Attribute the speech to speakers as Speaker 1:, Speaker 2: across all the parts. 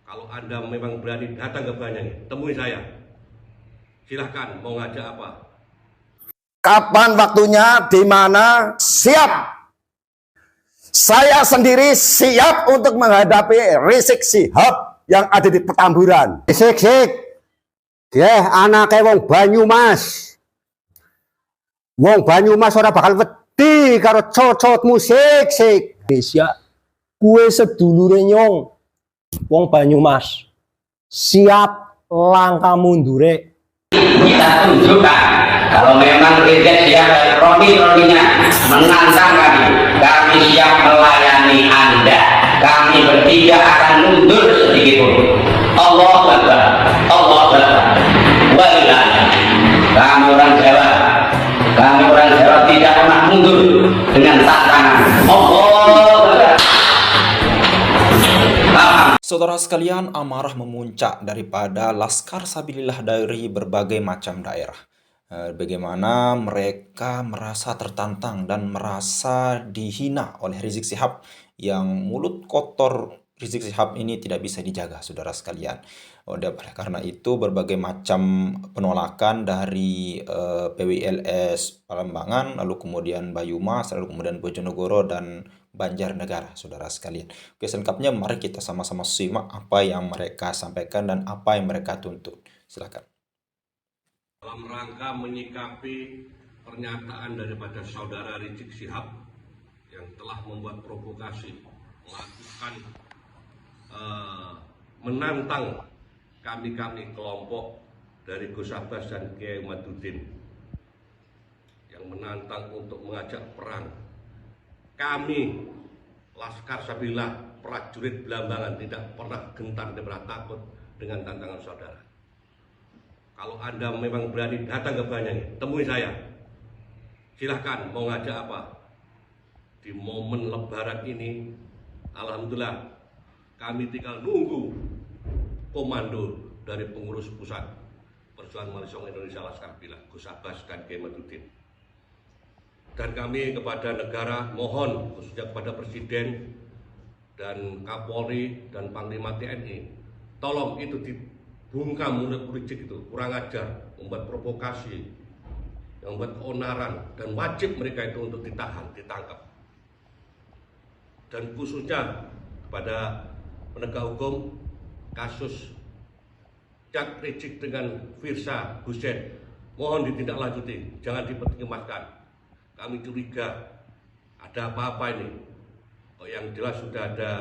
Speaker 1: Kalau Anda memang berani datang ke Banyuwangi, temui saya. Silahkan, mau ngajak apa?
Speaker 2: Kapan waktunya, di mana, siap. Saya sendiri siap untuk menghadapi Rizik Syihab yang ada di Petamburan.
Speaker 3: Sik, anake wong Banyumas. Wong Banyumas ora bakal wedi karo cocotmu sik.
Speaker 4: Indonesia, kue sedulure Nyong, wong Banyumas, siap langkah mundure.
Speaker 5: Kita tunjukkan kalau memang Rizik Syihab Roni-roninya menantang kami siap melayani Anda. Kami bertiga akan mundur sedikit pun. Allah Akbar, Allah Akbar. Walillah. Kami orang Jawa tidak pernah mundur dengan tantangan. Allah Akbar.
Speaker 6: Saudara sekalian, amarah memuncak daripada Laskar Sabilillah dari berbagai macam daerah. Bagaimana mereka merasa tertantang dan merasa dihina oleh Rizik Syihab, yang mulut kotor Rizik Syihab ini tidak bisa dijaga, saudara sekalian. Oleh karena itu berbagai macam penolakan dari PWLS Palembangan, lalu kemudian Banyumas, lalu kemudian Bojonegoro dan Banjarnegara, saudara sekalian. Oke, selengkapnya mari kita sama-sama simak apa yang mereka sampaikan dan apa yang mereka tuntut. Silakan.
Speaker 1: Dalam rangka menyikapi pernyataan daripada saudara Rizik Syihab yang telah membuat provokasi, melakukan menantang kami kelompok dari Gus Abbas dan Kiai Madudin yang menantang untuk mengajak perang. Kami Laskar Sabilillah, prajurit Belambangan, tidak pernah gentar, tidak pernah takut dengan tantangan saudara. Kalau Anda memang berani datang ke Banyuwangi, temui saya. Silahkan, mau ngajak apa? Di momen Lebaran ini, alhamdulillah, kami tinggal nunggu komando dari pengurus pusat Perjuangan Wali Songo Indonesia Laskar Sabilillah, Gus Abbas dan Kiai Madudin. Dan kami kepada negara mohon, khususnya kepada Presiden dan Kapolri dan Panglima TNI, tolong itu dibungkam mulut Rizik itu, kurang ajar, membuat provokasi, yang membuat keonaran, dan wajib mereka itu untuk ditahan, ditangkap. Dan khususnya kepada penegak hukum, kasus Cak Rizik dengan Firsa Hussein, mohon ditindaklanjuti, jangan dipertimbangkan. Kami curiga ada apa-apa ini. Yang jelas sudah ada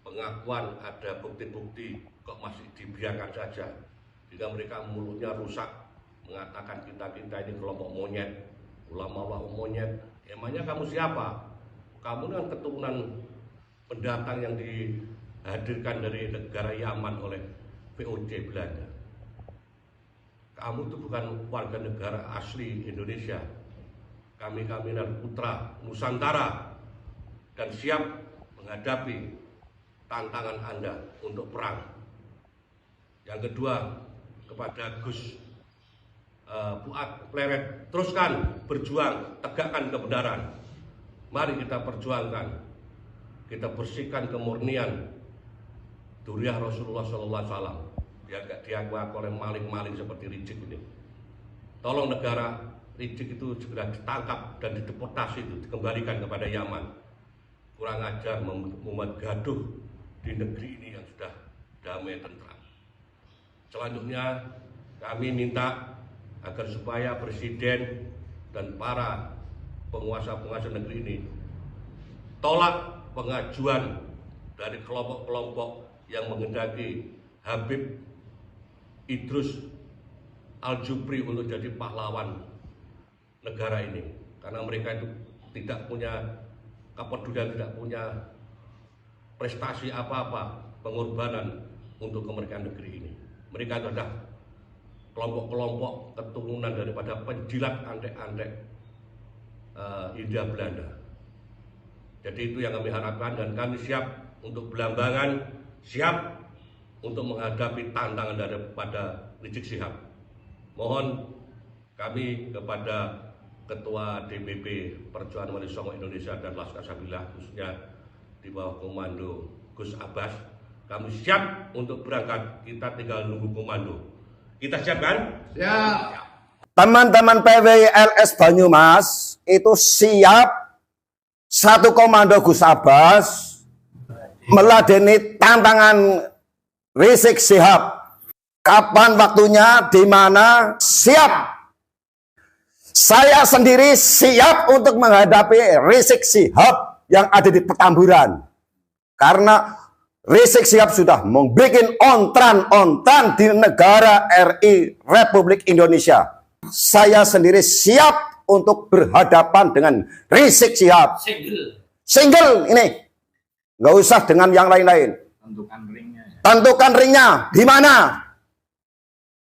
Speaker 1: pengakuan, ada bukti-bukti, kok masih dibiarkan saja. Jika mereka mulutnya rusak, mengatakan kita ini kelompok monyet, ulama monyet. Emangnya kamu siapa? Kamu kan keturunan pendatang yang dihadirkan dari negara Yaman oleh VOC Belanda. Kamu itu bukan warga negara asli Indonesia. Kami adalah putra Nusantara dan siap menghadapi tantangan Anda untuk perang. Yang kedua, kepada Gus Fuad Pleret, teruskan berjuang, tegakkan kebenaran. Mari kita perjuangkan, kita bersihkan kemurnian Duriah Rasulullah SAW, biar gak diaku-aku oleh maling-maling seperti Rizik ini. Tolong negara Rizik itu segera ditangkap dan dideportasi, itu dikembalikan kepada Yaman. Kurang ajar membuat gaduh di negeri ini yang sudah damai tentram. Selanjutnya kami minta agar supaya Presiden dan para penguasa negeri ini tolak pengajuan dari kelompok-kelompok yang menghendaki Habib Idrus Al-Jubri untuk jadi pahlawan negara ini, karena mereka itu tidak punya kepedulian, tidak punya prestasi apa-apa, pengorbanan untuk kemerdekaan negeri ini. Mereka adalah kelompok-kelompok keturunan daripada penjilat antek-antek Hindia Belanda. Jadi itu yang kami harapkan, dan kami siap untuk Belambangan, siap untuk menghadapi tantangan daripada Rizik Syihab. Mohon kami kepada Ketua DPP Perjuangan Wali Songo Indonesia dan Laskar Sabilillah, khususnya di bawah komando Gus Abbas, Kami siap untuk berangkat, kita tinggal nunggu komando. Kita siap kan? Siap.
Speaker 2: Teman-teman PWLS Banyumas itu siap satu komando Gus Abbas meladeni tantangan Rizik Syihab. Kapan waktunya, di mana, siap. Saya sendiri siap untuk menghadapi Rizik Syihab yang ada di Petamburan. Karena Rizik Syihab sudah membuat ontran-ontran di negara RI Republik Indonesia. Saya sendiri siap untuk berhadapan dengan Rizik Syihab. Single ini. Nggak usah dengan yang lain-lain. Tentukan ringnya. Di mana?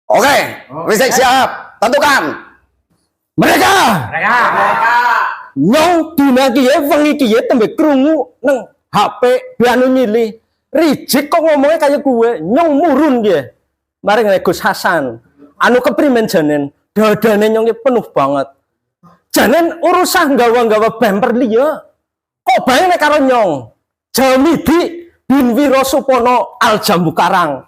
Speaker 2: Oke. Rizik Syihab. Tentukan. Mereka.
Speaker 4: Nyong dina kiye wengi kiye tembe krungu nang HP bianu nyilih. Rizik kok ngomongnya kayak gue, nyong murun dia. Mari ngene Gus Hasan. Anu keprimen janen, dadane nyong penuh banget. Janen urusan gawa-gawa bumper liya. Kok bae nek karo nyong. Jamidi bin Wirosupono Al Jambu Karang.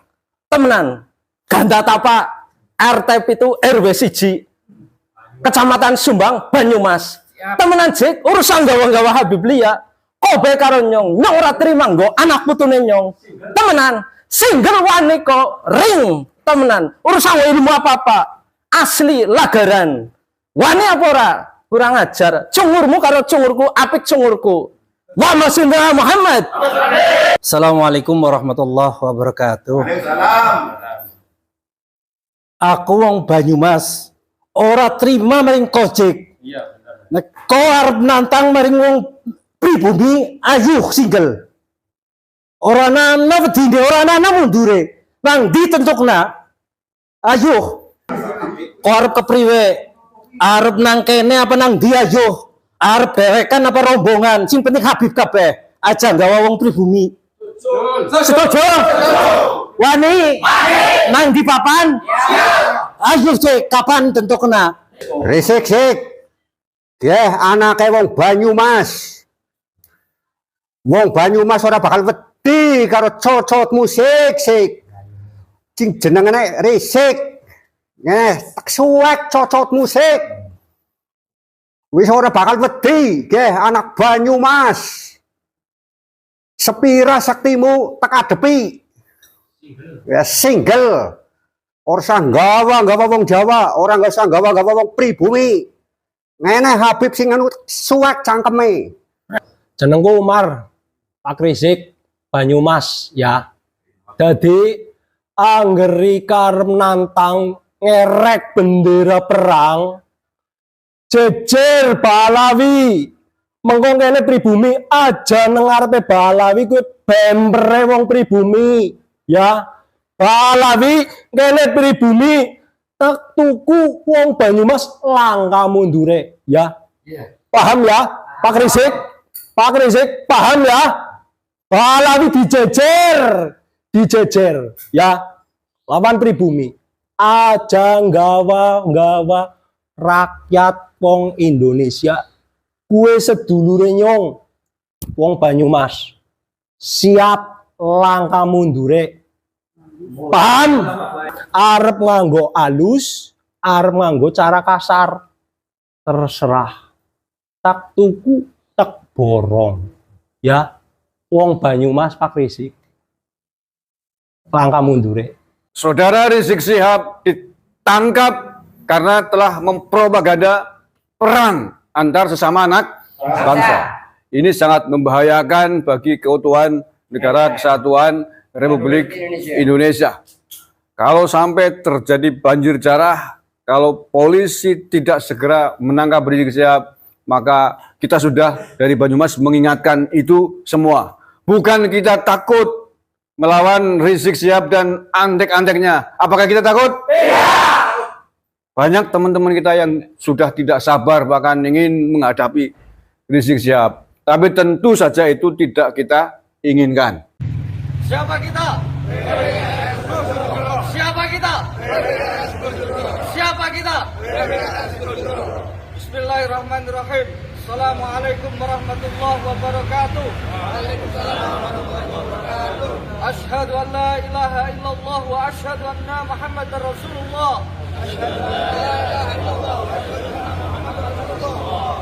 Speaker 4: Temenan. Ganda Tapa RT itu RW 1 Kecamatan Sumbang Banyumas. Temenan Jik urusan gawa-gawa Habib liya. Kobe karo nyong ora terima nggo anak putune nyong. Temenan, single wani kok ring. Temenan, urusan ilmu apa-apa. Asli lagaran. Wani apa ora? Kurang ajar. Cungurmu karo cungurku, apik cungurku. Wa masinda Muhammad. Assalamualaikum warahmatullahi wabarakatuh. Aku wong Banyumas ora terima maring Kojek. Iya, bener. Nek kau arep nantang maring wong pribumi ayuh single. Orang nana wedine, orang nana mundure. Nang ditentukna. Ayuh. Kau arep kepriwe? Arep nang kene apa nang di ayuh? Arep bewekan apa rombongan? Sing penting Habib kabeh. Aja nggawa wong pribumi. Setuju? Wani? Nang di papan? Ayuh cek kapan tentukna?
Speaker 3: Rizik anake wong Banyumas. Wong Banyumas ora bakal wedi karo cocot musik sik. Sing jenengane Rizik. Tak suwek cocot musik. Wis ora bakal wedi, nggih anak Banyumas. Sepira saktimu tak adepi. Ya single. Ora usah nggawa wong Jawa, ora usah nggawa wong pribumi. Ngene Habib sing anu suwek cangkeme.
Speaker 4: Jenengku Umar. Pak Rizik Banyumas ya. Jadi anggeri karep nantang ngerek bendera perang jejer Balawi. Mengko kene pribumi aja nang ngarepe Balawi kuwi bempere wong pribumi ya. Balawi kene pribumi tak tuku wong Banyumas langka mundure ya. Paham ya Pak Rizik? Pak Rizik paham ya? Balawi dijejer ya lawan pribumi aja nggawa rakyat wong Indonesia kue sedulure nyong wong Banyumas siap langkah mundure paham arep nganggo alus arep nganggo cara kasar terserah tak tuku tak borong ya wong Banyumas Pak Rizik langkah mundure.
Speaker 7: Saudara Rizik Syihab ditangkap karena telah mempropaganda perang antar sesama anak bangsa. Ini sangat membahayakan bagi keutuhan negara kesatuan Republik Indonesia. Kalau sampai terjadi banjir jarah, kalau polisi tidak segera menangkap Rizik Syihab, maka kita sudah dari Banyumas mengingatkan itu semua. Bukan kita takut melawan Rizik Syihab dan antek-anteknya. Apakah kita takut? Tidak. Banyak teman-teman kita yang sudah tidak sabar bahkan ingin menghadapi Rizik Syihab. Tapi tentu saja itu tidak kita inginkan.
Speaker 8: Siapa kita? Siapa kita? Siapa kita? Bismillahirrahmanirrahim. Assalamualaikum warahmatullahi wabarakatuh. Waalaikumsalam warahmatullahi wabarakatuh. Asyhadu an la ilaha illallah wa asyhadu anna Muhammadar Rasulullah.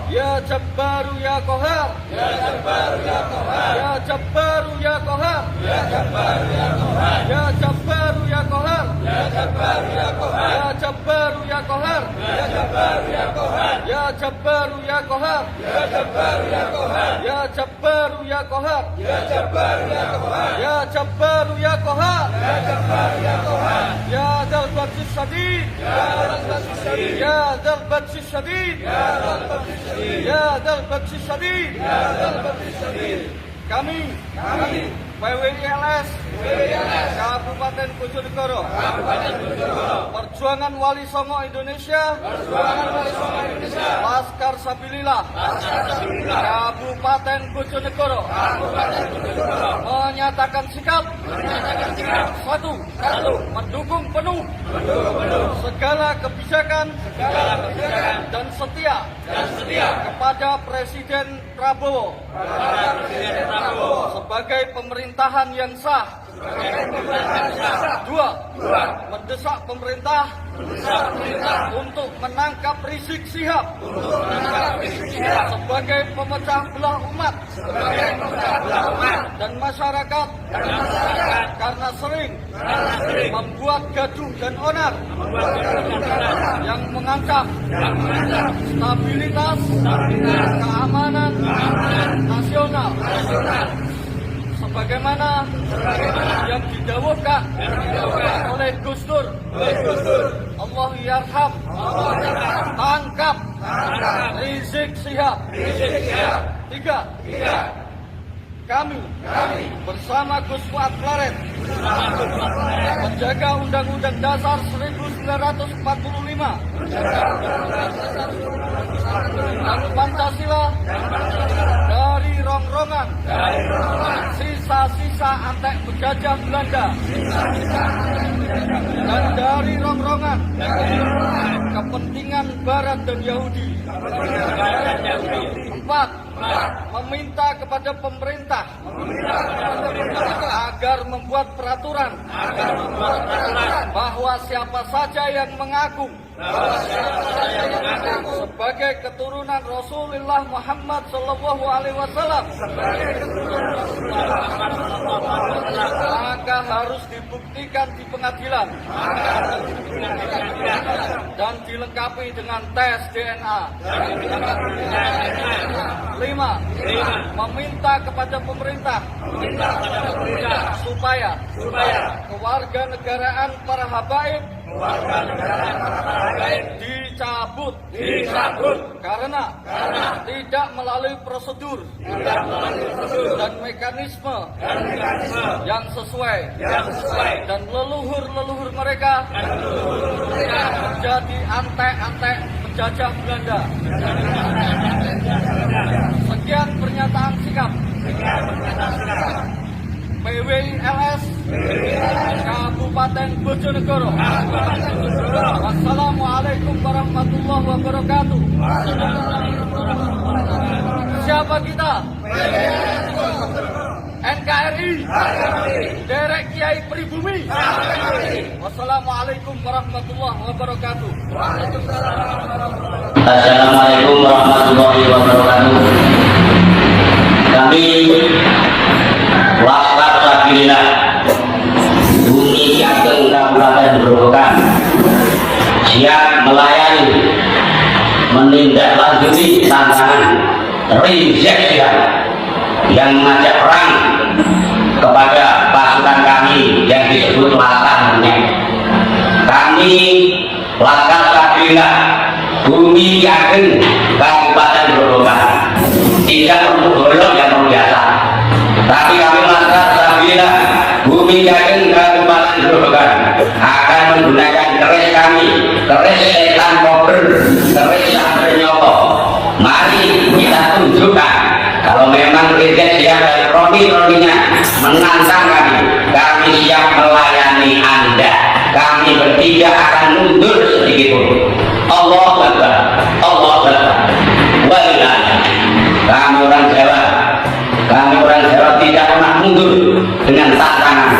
Speaker 8: Ya Jabbaru ya Qahar. Ya Jabbaru ya Qahar. Ya Jabbaru ya Qahar. Ya Jabbaru ya Qahar. Ya Jabbaru ya Qahar. Ya Jabbaru ya Qahar. Ya Jabbaru ya Qahar. Ya Jabbaru ya Qahar. Ya Jabbaru ya Qahar. Ya Jabbaru ya Qahar. Ya Jabbaru ya Qahar. Ya Jabbaru ya Qahar. Ya Jabbaru ya Qahar. Ya Jabbaru ya Qahar. Ya Dzal Batsi Syadid. Ya Dzal Batsi Syadid. Ya Dzal Batsi Syadid. Ya Dzal Batsi Syadid. Ya Dzal Batsi Syadid. Ya Dzal Batsi Syadid. Kami PWILS Kabupaten Bojonegoro, Perjuangan Wali Songo Indonesia, Laskar Sabilillah Kabupaten Bojonegoro, menyatakan sikap satu, mendukung penuh segala kebijakan dan setia kepada Presiden Prabowo sebagai pemerintahan yang sah. Dua, mendesak pemerintah untuk menangkap Rizik Syihab sebagai pemecah belah umat dan masyarakat karena sering membuat gaduh dan onar yang mengancam stabilitas keamanan nasional sebagaimana yang didawuhkan oleh Gus Dur. Allah yarham, tangkap Rizik Syihab. Tiga, kami bersama Gus Fuad Klaret menjaga Undang-Undang Dasar 1945 dan Pancasila dari rongrongan sisa-sisa antek penjajah Belanda dan dari rongrongan kepentingan Barat dan Yahudi. Empat, meminta kepada pemerintah agar membuat peraturan bahwa siapa saja yang mengaku sebagai keturunan Rasulullah Muhammad Sallallahu Alaihi Wasallam maka harus dibuktikan di pengadilan dan dilengkapi dengan tes DNA. 5. Meminta kepada pemerintah supaya kewarganegaraan para habaib dicabut karena tidak melalui prosedur dan mekanisme yang sesuai dan leluhur mereka menjadi antek-antek penjajah Belanda. Sekian pernyataan sikap PWILS Kabupaten Bojonegoro. Wassalamualaikum warahmatullahi wabarakatuh. Siapa kita? NKRI Derek Kiai Pribumi. Wassalamualaikum warahmatullahi wabarakatuh.
Speaker 5: Assalamualaikum warahmatullahi wabarakatuh. Kami Laskar Sabilillah Bumi Ageng Kabupaten Grobogan siap melayani menindaklanjuti tantangan Rizik Syihab yang mengajak perang kepada pasukan kami yang disebut Laskar Menyek. Kami Laskar Sabilillah Bumi Ageng Kabupaten Grobogan tidak untuk golok yang biasa, tapi kami Laskar Sabilillah Bumi Ageng Kabupaten Grobogan akan menggunakan keris kami, keris setan kober, keris santri nyoto. Mari kita tunjukkan kalau memang Rizik Syihab dan roni-roninya menantang kami siap melayani Anda. Kami bertiga akan mundur sedikit pun. Allahu Akbar, Allahu Akbar. Walillah. Kami orang Jawa tidak pernah mundur dengan tantangan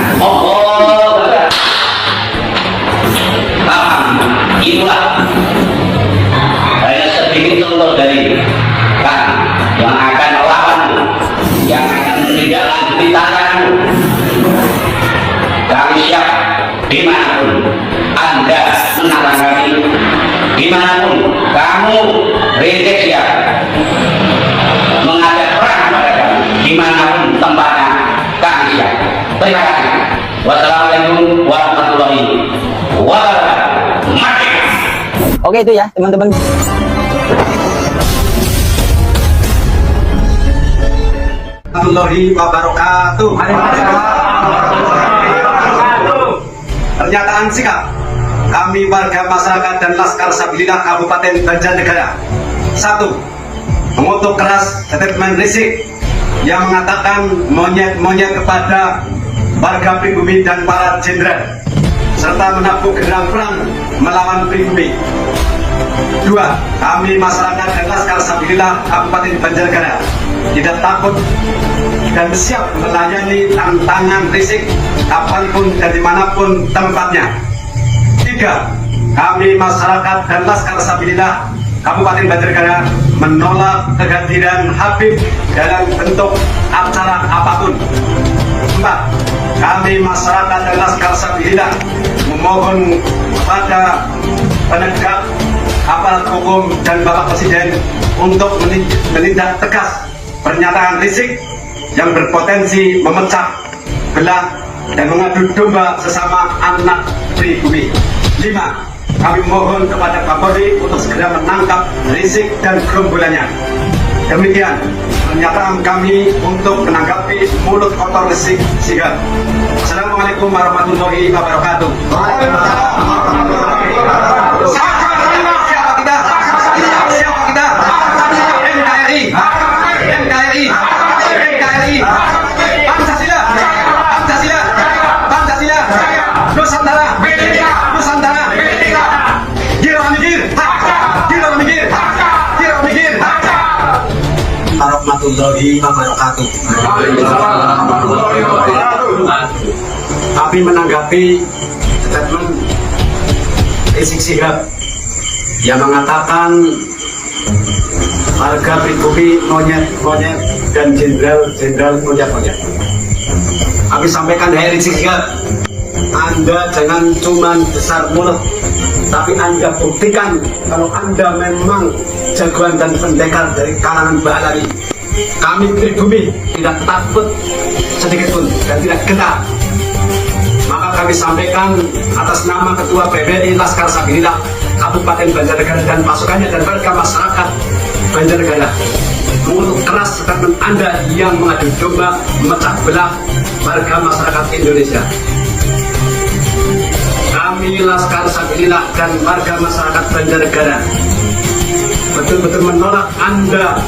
Speaker 5: dimanapun Anda menantang kami, dimanapun kamu Rizik Syihab mengajak perang kepada kami, dimanapun tempatnya kami siap. Terima kasih. Wassalamualaikum warahmatullahi wabarakatuh. Merdeka.
Speaker 4: Oke, itu ya teman-teman.
Speaker 3: Warahmatullahi wabarakatuh. Pernyataan sikap kami warga masyarakat dan Laskar Sabilillah Kabupaten Banjarnegara. 1. Mengutuk keras statement Rizik yang mengatakan monyet-monyet kepada warga pribumi dan para jenderal, serta menabuh gerang perang melawan pribumi. 2. Kami masyarakat dan Laskar Sabilillah Kabupaten Banjarnegara tidak takut dan siap melayani tantangan Rizik kapanpun dan dimanapun tempatnya. 3. Kami masyarakat dan Laskar Sabilillah Kabupaten Banjarnegara menolak kehadiran Habib dalam bentuk acara apapun. 4. Kami masyarakat dan Laskar Sabilillah memohon kepada penegak aparat hukum dan Bapak Presiden untuk menindak tegas pernyataan Rizik yang berpotensi memecah belah dan mengadu domba sesama anak pribumi. 5. Kami mohon kepada Kapolri untuk segera menangkap Rizik dan gerombolannya. Demikian pernyataan kami untuk menanggapi mulut kotor Rizik Syihab. Assalamualaikum warahmatullahi wabarakatuh. Siapa kita? Siapa kita? NKRI, NKRI, NKRI, Pancasila, Pancasila, Pancasila, Nusantara, Nusantara. Gila mikir, gila mikir, gila mikir. Warahmatullahi wabarakatuh. Kami menanggapi statement Rizik Syihab yang mengatakan warga pribumi monyet-monyet dan jenderal monyet-monyet. Kami sampaikan, hai Rizik Syihab, Anda jangan cuma besar mulut, tapi Anda buktikan kalau Anda memang jagoan dan pendekar dari kalangan Baalawi. Kami pribumi tidak takut sedikit pun dan tidak gentar. Maka kami sampaikan atas nama Ketua PBI Laskar Sabilillah Kabupaten Banjarnegara dan pasukannya dan warga masyarakat Banjarnegara mengutuk keras statement Anda yang mengadu domba memecah belah warga masyarakat Indonesia. Kami Laskar Sabilillah dan warga masyarakat Banjarnegara betul-betul menolak Anda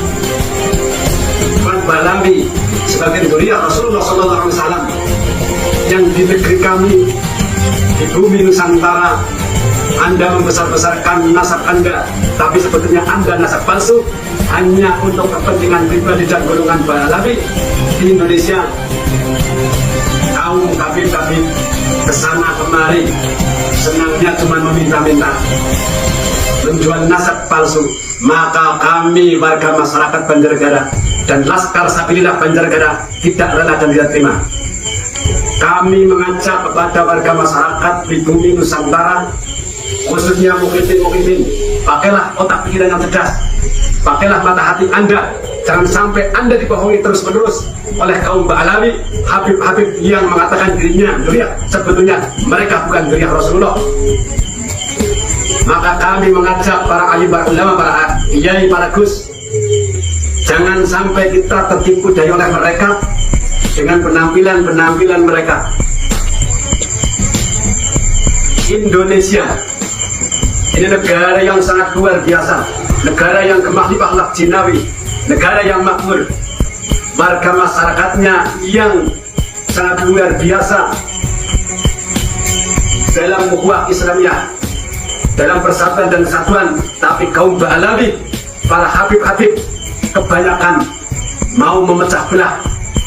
Speaker 3: Baalawi sebagai dzurriyyah Rasulullah SAW yang di negeri kami, di bumi Nusantara, Anda membesar-besarkan nasab Anda, tapi sebetulnya Anda nasab palsu hanya untuk kepentingan pribadi dan golongan Baalawi di Indonesia. Kaum Habib-Habib kesana kemari, senangnya cuma meminta-minta, menjual nasab palsu. Maka kami warga masyarakat Banjarnegara dan Laskar Sabilillah Banjarnegara tidak rela dan tidak terima. Kami mengajak kepada warga masyarakat pribumi Nusantara, khususnya mukmin-mukmin, pakailah otak pikiran yang cerdas, pakailah mata hati Anda. Jangan sampai Anda dibohongi terus-menerus oleh kaum Baalawi, Habib-Habib yang mengatakan dirinya dzurriyyah, sebetulnya mereka bukan dzurriyyah Rasulullah. Maka kami mengajak para alim, para ulama, para kiai, para gus, jangan sampai kita tertipu daya oleh mereka dengan penampilan mereka. Indonesia ini negara yang sangat luar biasa, negara yang kemahlifah lak jinawi, negara yang makmur, warga masyarakatnya yang sangat luar biasa dalam ukhuwah Islamiyah, dalam persatuan dan kesatuan. Tapi kaum Baalawi, para Habib-Habib kebanyakan mau memecah belah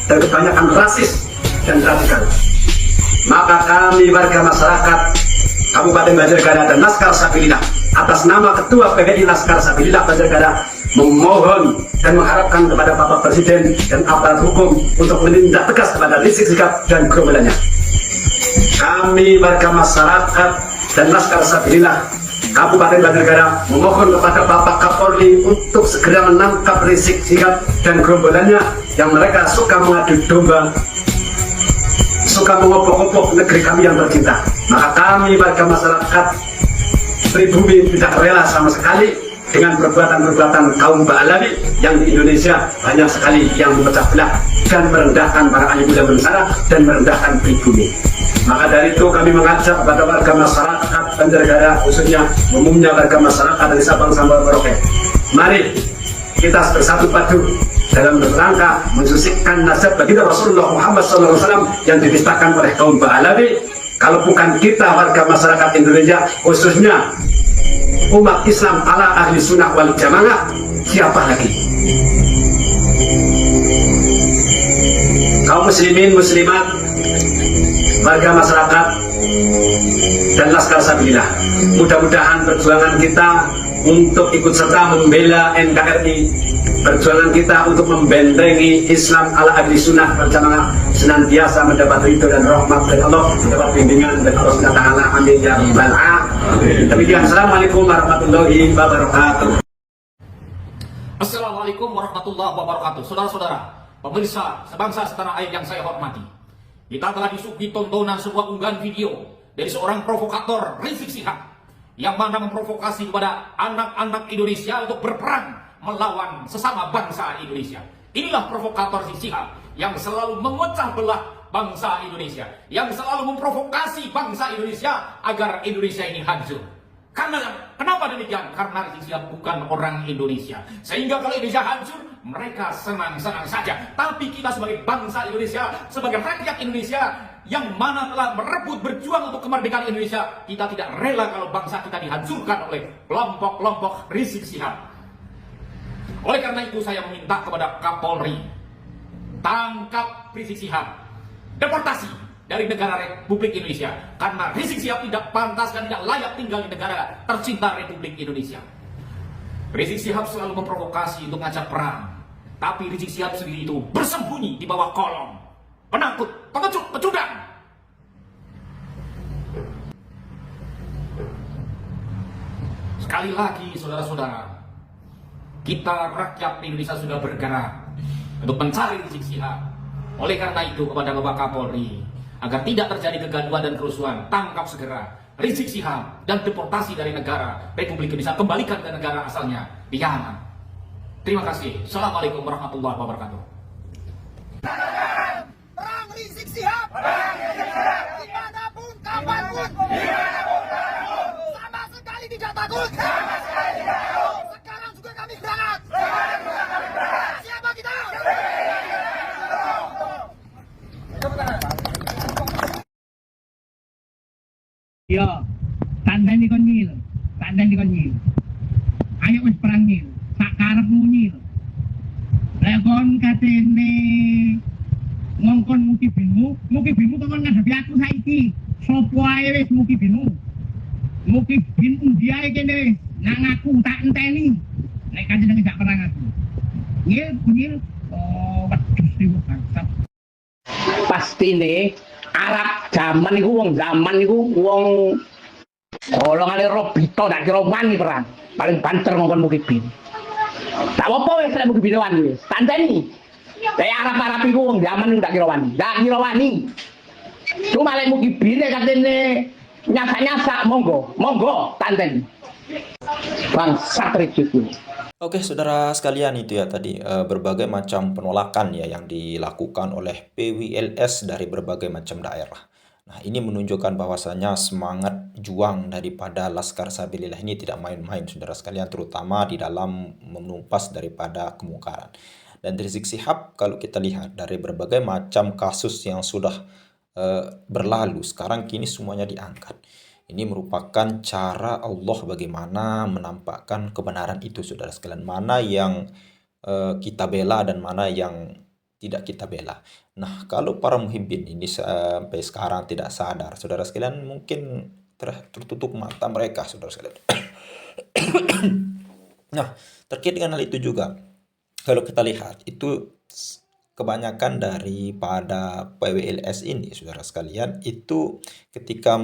Speaker 3: dan kebanyakan rasis dan radikal. Maka kami warga masyarakat Kabupaten Banjarnegara dan Laskar Sabilillah atas nama Ketua PBI Laskar Sabilillah Banjarnegara memohon dan mengharapkan kepada Bapak Presiden dan aparat hukum untuk menindak tegas kepada Rizik Syihab dan gerombolannya.
Speaker 9: Kami warga masyarakat dan Laskar Sabilillah Kabupaten Banjarnegara memohon kepada Bapak Kapolri untuk segera menangkap Rizik Syihab dan gerombolannya yang mereka suka mengadu domba, suka mengobok-obok negeri kami yang tercinta. Maka kami warga masyarakat pribumi tidak rela sama sekali dengan perbuatan-perbuatan kaum Ba'alawi yang di Indonesia banyak sekali yang memecah belah dan merendahkan para ahli budaya Nusantara dan merendahkan pribumi. Maka dari itu kami mengajak kepada warga masyarakat Banjarnegara, khususnya umumnya warga masyarakat dari Sabang sampai Merauke, mari kita bersatu padu dalam rangka mensucikan nasab baginda Rasulullah Muhammad SAW yang dipistakan oleh kaum Ba'alawi. Kalau bukan kita warga masyarakat Indonesia, khususnya umat Islam ala ahli sunnah wal jamaah, siapa lagi? Kaum muslimin muslimat, warga masyarakat dan Laskar Sabilillah, mudah-mudahan perjuangan kita untuk ikut serta membela NKRI, perjuangan kita untuk membentengi Islam ala ahli sunnah wal jamaah senantiasa mendapat ridho dan rahmat dari Allah, mendapat bimbingan dari Allah Subhanahu wa taala. Amin ya rabbal alamin. Demikian, assalamualaikum warahmatullahi wabarakatuh.
Speaker 10: Assalamualaikum warahmatullahi wabarakatuh. Saudara-saudara, pemirsa sebangsa setanah air yang saya hormati, kita telah disuguhi tontonan sebuah unggahan video dari seorang provokator Rizik Syihab yang mana memprovokasi kepada anak-anak Indonesia untuk berperang melawan sesama bangsa Indonesia. Inilah provokator Rizik Syihab yang selalu memecah belah bangsa Indonesia, yang selalu memprovokasi bangsa Indonesia agar Indonesia ini hancur. Kenapa demikian? Karena Rizik Syihab bukan orang Indonesia, sehingga kalau Indonesia hancur mereka senang-senang saja. Tapi kita sebagai bangsa Indonesia, sebagai rakyat Indonesia yang mana telah merebut berjuang untuk kemerdekaan Indonesia, kita tidak rela kalau bangsa kita dihancurkan oleh kelompok-kelompok Rizik Syihab. Oleh karena itu saya meminta kepada Kapolri, tangkap Rizik Syihab, deportasi dari negara Republik Indonesia, karena Rizik Syihab tidak pantas dan tidak layak tinggal di negara tercinta Republik Indonesia. Rizik Syihab selalu memprovokasi untuk ngajak perang, tapi Rizik Syihab sendiri itu bersembunyi di bawah kolong, penakut, pengecut, pecundang. Sekali lagi saudara-saudara, kita rakyat Indonesia sudah bergerak untuk mencari Rizik Syihab. Oleh karena itu kepada Bapak Kapolri, agar tidak terjadi kegaduhan dan kerusuhan, tangkap segera Rizik Syihab dan deportasi dari negara Republik Indonesia, kembalikan ke negara asalnya di Yaman. Terima kasih. Assalamualaikum warahmatullahi wabarakatuh.
Speaker 11: Perang Rizik Syihab, dimanapun, kapanpun, sama sekali tidak takut. Sekarang juga kami berangkat. Siapa kita?
Speaker 12: Yo, tandani kon nyil. Ayo wis perang nyil, sak karepmu nyil. Lek kon katene ngongkon mukibinmu kon ngadepi aku saiki. Sopo ae wis mukibinmu. Mukibin undi ae kene wis, nang aku tak enteni. Nek kanjeng gak perang aku. Nyil, oh wedhus iki bangsat.
Speaker 5: Pastine Arab zaman iku wong golongane Robito tak kira wani perang. Paling banter ngongkon mukibin. Tak apa wis lek mukibin wani wis. Tandani. Lek Arab iku wong zaman iku tak kira wani. Cuma lek mukibine katene nyasa-nyasa monggo tandani. Bangsat Rizik.
Speaker 6: Oke, saudara sekalian, itu ya tadi berbagai macam penolakan ya yang dilakukan oleh PWLS dari berbagai macam daerah. Nah, ini menunjukkan bahwasanya semangat juang daripada Laskar Sabilillah ini tidak main-main, saudara sekalian, terutama di dalam menumpas daripada kemungkaran. Dan Rizik Syihab kalau kita lihat dari berbagai macam kasus yang sudah berlalu, sekarang kini semuanya diangkat. Ini merupakan cara Allah bagaimana menampakkan kebenaran itu, saudara sekalian. Mana yang kita bela dan mana yang tidak kita bela. Nah, kalau para muhibbin ini sampai sekarang tidak sadar, saudara sekalian, mungkin tertutup mata mereka, saudara sekalian. Nah, terkait dengan hal itu juga, kalau kita lihat, itu kebanyakan daripada PWLS ini, saudara sekalian, itu ketika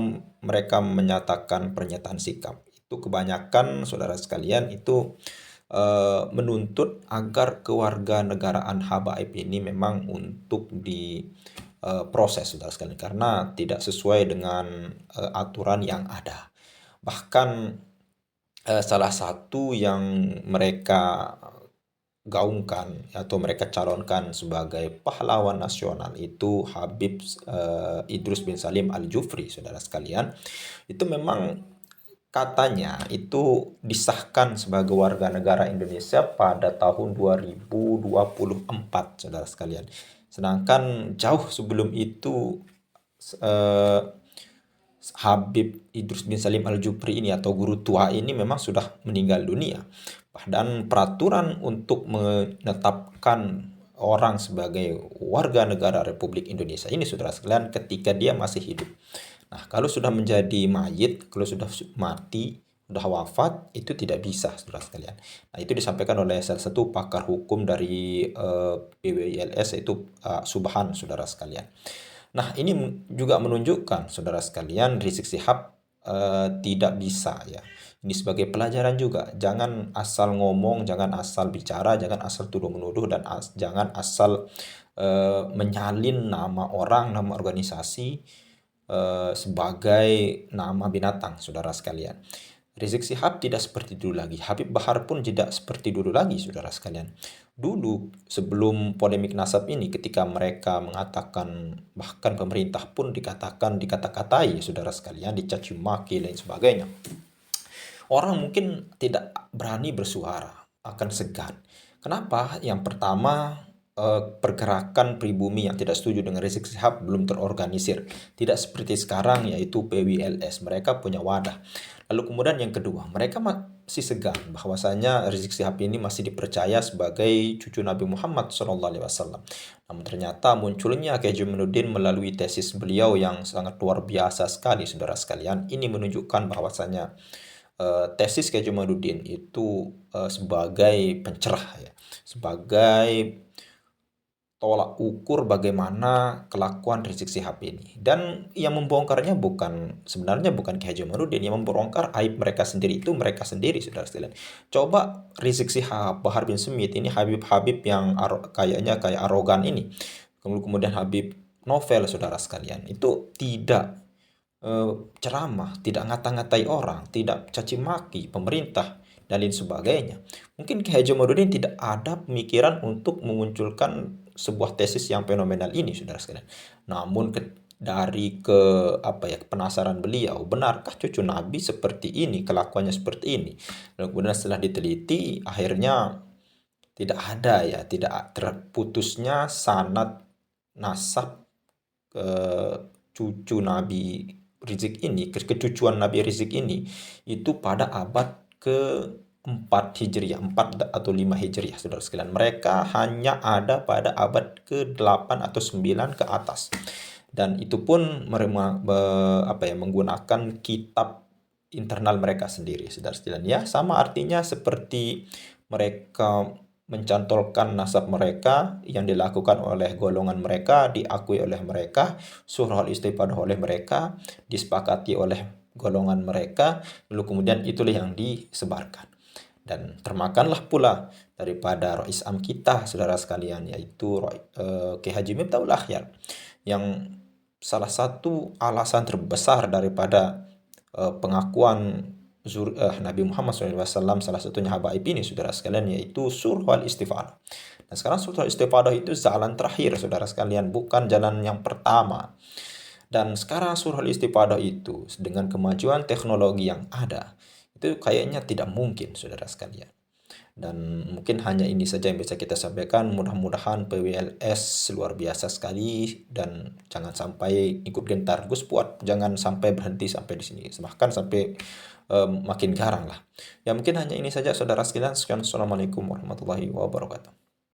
Speaker 6: mereka menyatakan pernyataan sikap, itu kebanyakan saudara sekalian itu menuntut agar kewarganegaraan Habaib ini memang untuk diproses, saudara sekalian, karena tidak sesuai dengan aturan yang ada. Bahkan salah satu yang mereka gaungkan atau mereka calonkan sebagai pahlawan nasional itu Habib Idrus bin Salim Al-Jufri, saudara sekalian, itu memang katanya itu disahkan sebagai warga negara Indonesia pada tahun 2024, saudara sekalian. Sedangkan jauh sebelum itu Habib Idrus bin Salim Al-Jufri ini atau guru tua ini memang sudah meninggal dunia. Dan peraturan untuk menetapkan orang sebagai warga negara Republik Indonesia ini, saudara sekalian, ketika dia masih hidup. Nah, kalau sudah menjadi mayit, kalau sudah mati, sudah wafat, itu tidak bisa, saudara sekalian. Nah, itu disampaikan oleh salah satu pakar hukum dari PWLS, yaitu Subhan, saudara sekalian. Nah, ini juga menunjukkan, saudara sekalian, Rizik Syihab tidak bisa ya. Ini sebagai pelajaran juga. Jangan asal ngomong, jangan asal bicara, jangan asal tuduh-menuduh, dan jangan asal menyalin nama orang, nama organisasi sebagai nama binatang, saudara sekalian. Rizik Syihab tidak seperti dulu lagi. Habib Bahar pun tidak seperti dulu lagi, saudara sekalian. Dulu sebelum polemik nasab ini, ketika mereka mengatakan, bahkan pemerintah pun dikata-katai, saudara sekalian, dicaci maki dan sebagainya, orang mungkin tidak berani bersuara, akan segan. Kenapa? Yang pertama, pergerakan pribumi yang tidak setuju dengan Rizik Syihab belum terorganisir. Tidak seperti sekarang, yaitu PWLS. Mereka punya wadah. Lalu kemudian yang kedua, mereka masih segan bahwasanya Rizik Syihab ini masih dipercaya sebagai cucu Nabi Muhammad SAW. Namun ternyata munculnya Kiai Jamaluddin melalui tesis beliau yang sangat luar biasa sekali, saudara sekalian. Ini menunjukkan bahwasanya tesis Kiai Jamaluddin itu sebagai pencerah ya, sebagai tolak ukur bagaimana kelakuan Rizik Syihab ini. Dan yang membongkarnya sebenarnya bukan Kiai Jamaluddin, yang membongkar aib mereka sendiri itu mereka sendiri, saudara sekalian. Coba Rizik Syihab, Bahar bin Smith, ini Habib-Habib yang kayaknya kayak arogan ini, kemudian Habib Novel, saudara sekalian, itu tidak ceramah, tidak ngata-ngatai orang, tidak caci maki pemerintah dan lain sebagainya. Mungkin Kiai Jamaluddin tidak ada pemikiran untuk memunculkan sebuah tesis yang fenomenal ini, saudara sekalian. Namun dari penasaran beliau, benarkah cucu Nabi seperti ini, kelakuannya seperti ini? Lalu kemudian setelah diteliti, akhirnya tidak ada ya, tidak terputusnya sanad nasab cucu Nabi Rizik ini, kecucuan Nabi Rizik ini itu pada abad ke-4 Hijriah, 4 atau 5 Hijriah, saudara sekalian. Mereka hanya ada pada abad ke-8 atau 9 ke atas. Dan itu pun menggunakan kitab internal mereka sendiri, saudara sekalian. Ya, sama artinya seperti mereka mencantolkan nasab mereka yang dilakukan oleh golongan mereka, diakui oleh mereka, surah al-istifadah oleh mereka, disepakati oleh golongan mereka, lalu kemudian itulah yang disebarkan. Dan termakanlah pula daripada Rois Am kita, saudara sekalian, yaitu Kiai Haji Miftahul Akhyar, yang salah satu alasan terbesar daripada pengakuan Nabi Muhammad SAW, salah satunya habaib ini, saudara sekalian, yaitu surah al-istifadah. Dan sekarang surah al-istifadah itu jalan terakhir, saudara sekalian, bukan jalan yang pertama. Dan sekarang surah al-istifadah itu dengan kemajuan teknologi yang ada, itu kayaknya tidak mungkin, saudara sekalian. Dan mungkin hanya ini saja yang bisa kita sampaikan. Mudah-mudahan PWLS luar biasa sekali, dan jangan sampai ikut gentar Gus Puat, jangan sampai berhenti sampai di sini, bahkan sampai makin garang lah. Ya mungkin hanya ini saja, saudara sekalian. Sekian, assalamualaikum warahmatullahi wabarakatuh.